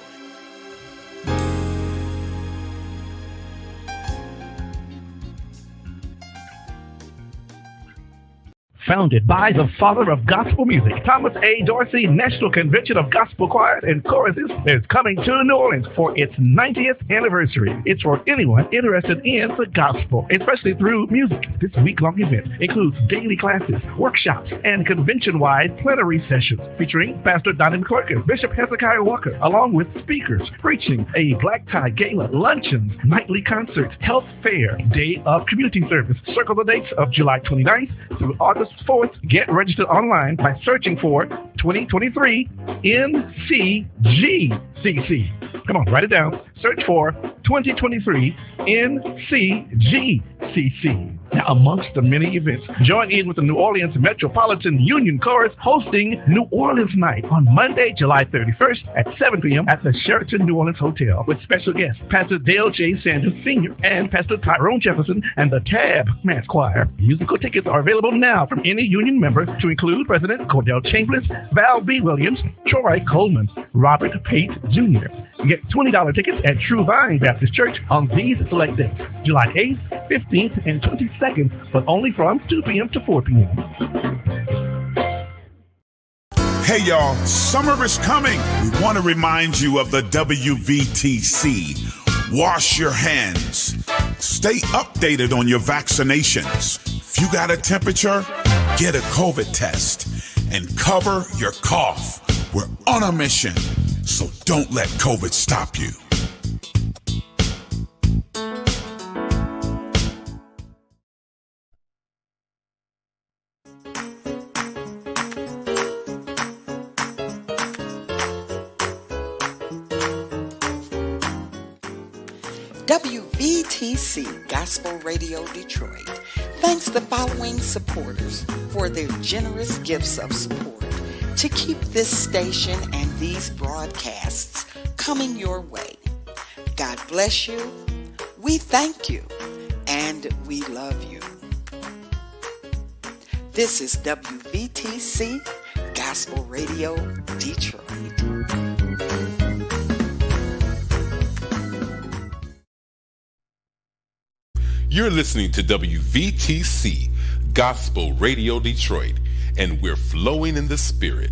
Founded by the father of gospel music, Thomas A. Dorsey, National Convention of Gospel Choirs and Choruses is coming to New Orleans for its 90th anniversary. It's for anyone interested in the gospel, especially through music. This week-long event includes daily classes, workshops, and convention-wide plenary sessions featuring Pastor Donnie McClurkin, Bishop Hezekiah Walker, along with speakers, preaching, a black tie gala, luncheons, nightly concerts, health fair, day of community service. Circle the dates of July 29th through August 4th. Get registered online by searching for 2023 NCGCC. Come on, write it down. Search for 2023 NCGCC. Now, amongst the many events, join in with the New Orleans Metropolitan Union Chorus hosting New Orleans Night on Monday, July 31st at 7 p.m. at the Sheraton New Orleans Hotel with special guests Pastor Dale J. Sanders Sr. and Pastor Tyrone Jefferson and the Tab Mass Choir. Musical tickets are available now from any union member, to include President Cordell Chambliss, Val B. Williams, Troy Coleman, Robert Pate Jr. Get $20 tickets at True Vine Baptist Church on these select dates, July 8th, 15th, and 22nd, but only from 2 p.m. to 4 p.m. Hey y'all, summer is coming. We want to remind you of the WVTC. Wash your hands. Stay updated on your vaccinations. If you got a temperature, get a COVID test and cover your cough. We're on a mission, so don't let COVID stop you. WVTC Gospel Radio Detroit thanks the following supporters for their generous gifts of support to keep this station and these broadcasts coming your way. God bless you, we thank you, and we love you. This is WVTC Gospel Radio Detroit. You're listening to WVTC Gospel Radio Detroit, and we're flowing in the Spirit.